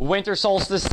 Winter solstice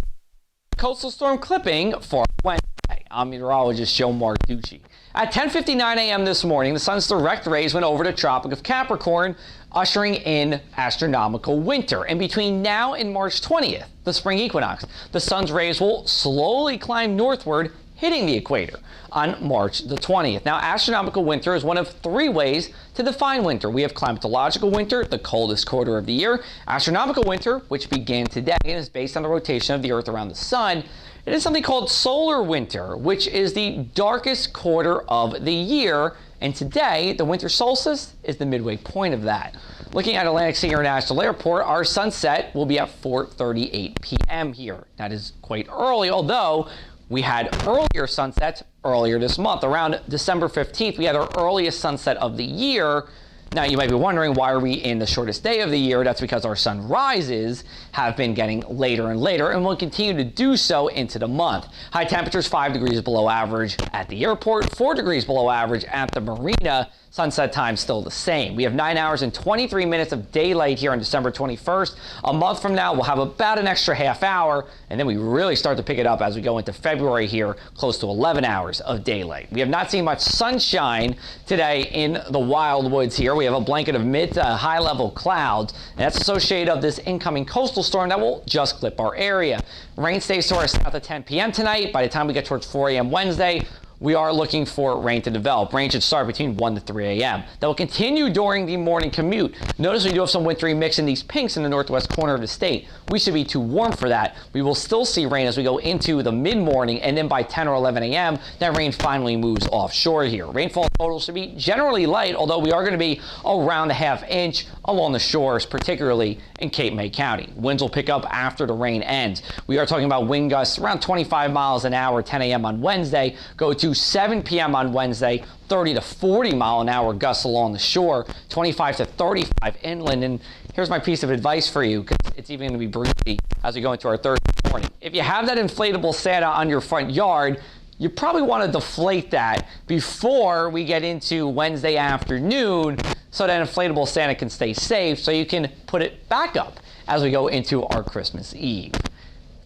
coastal storm clipping for Wednesday. I'm meteorologist Joe Martucci. At 10:59 a.m. this morning, the sun's direct rays went over the Tropic of Capricorn, ushering in astronomical winter. And between now and March 20th, the spring equinox, the sun's rays will slowly climb northward, hitting the equator on March the 20th. Now, astronomical winter is one of three ways to define winter. We have climatological winter, the coldest quarter of the year. Astronomical winter, which began today and is based on the rotation of the Earth around the sun. It is something called solar winter, which is the darkest quarter of the year. And today, the winter solstice is the midway point of that. Looking at Atlantic City International Airport, our sunset will be at 4:38 p.m. here. That is quite early, although we had earlier sunsets earlier this month. Around December 15th, we had our earliest sunset of the year. Now, you might be wondering, why are we in the shortest day of the year? That's because our sunrises have been getting later and later and will continue to do so into the month. High temperatures 5 degrees below average at the airport, 4 degrees below average at the marina. Sunset time still the same. We have 9 hours and 23 minutes of daylight here on December 21st. A month from now, we'll have about an extra half hour, and then we really start to pick it up as we go into February here, close to 11 hours of daylight. We have not seen much sunshine today in the wildwoods here. We have a blanket of mid to high level clouds, and that's associated with this incoming coastal storm that will just clip our area. Rain stays to our south at 10 p.m. tonight. By the time we get towards 4 a.m. Wednesday, we are looking for rain to develop. Rain should start between 1 to 3 a.m. That will continue during the morning commute. Notice we do have some wintry mix in these pinks in the northwest corner of the state. We should be too warm for that. We will still see rain as we go into the mid-morning, and then by 10 or 11 a.m., that rain finally moves offshore here. Rainfall total should be generally light, although we are going to be around a ½ inch along the shores, particularly in Cape May County. Winds will pick up after the rain ends. We are talking about wind gusts around 25 miles an hour, 10 a.m. on Wednesday, go to 7 p.m. on Wednesday, 30 to 40 mile an hour gusts along the shore, 25 to 35 inland. And here's my piece of advice for you, because it's even going to be breezy as we go into our Thursday morning. If you have that inflatable Santa on your front yard, you probably want to deflate that before we get into Wednesday afternoon so that inflatable Santa can stay safe, so you can put it back up as we go into our Christmas Eve.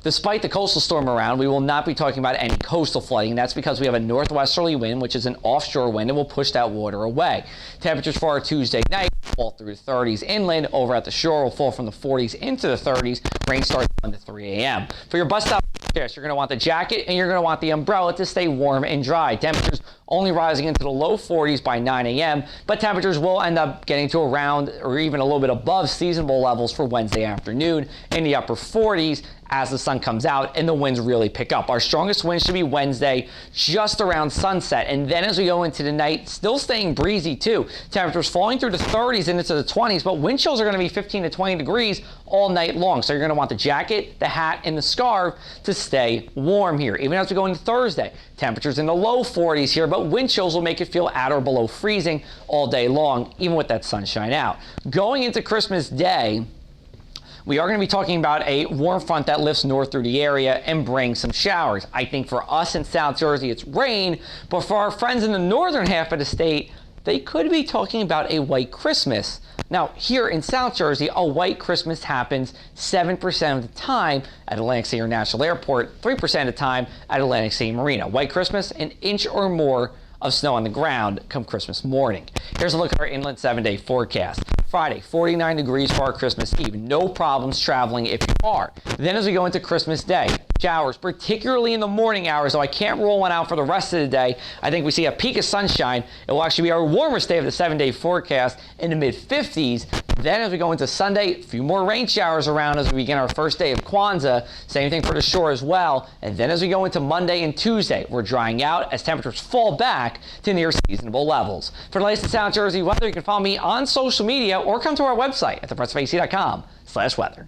Despite the coastal storm around, we will not be talking about any coastal flooding. That's because we have a northwesterly wind, which is an offshore wind, and will push that water away. Temperatures for our Tuesday night fall through the 30s inland. Over at the shore will fall from the 40s into the 30s. Rain starts at 1 to 3 a.m. For your bus stop, you're going to want the jacket and you're going to want the umbrella to stay warm and dry. Temperatures only rising into the low 40s by 9 a.m., but temperatures will end up getting to around or even a little bit above seasonable levels for Wednesday afternoon in the upper 40s as the sun comes out and the winds really pick up. Our strongest winds should be Wednesday just around sunset, and then as we go into the night, still staying breezy too. Temperatures falling through the 30s and into the 20s, but wind chills are going to be 15 to 20 degrees all night long. So you're going to want the jacket, the hat, and the scarf to stay warm here. Even as we go into Thursday, temperatures in the low 40s here, but wind chills will make it feel at or below freezing all day long, even with that sunshine out. Going into Christmas Day, we are going to be talking about a warm front that lifts north through the area and brings some showers. I think for us in South Jersey, it's rain, but for our friends in the northern half of the state, they could be talking about a white Christmas. Now, here in South Jersey, a white Christmas happens 7% of the time at Atlantic City International Airport, 3% of the time at Atlantic City Marina. White Christmas, an inch or more of snow on the ground come Christmas morning. Here's a look at our inland 7-day forecast. Friday, 49 degrees for our Christmas Eve. No problems traveling if you are. Then as we go into Christmas Day, showers, particularly in the morning hours, so I can't roll one out for the rest of the day. I think we see a peak of sunshine. It will actually be our warmest day of the 7-day forecast in the mid-50s. Then as we go into Sunday, a few more rain showers around as we begin our first day of Kwanzaa. Same thing for the shore as well. And then as we go into Monday and Tuesday, we're drying out as temperatures fall back to near seasonable levels. For the latest in South Jersey weather, you can follow me on social media or come to our website at thepressafac.com/weather.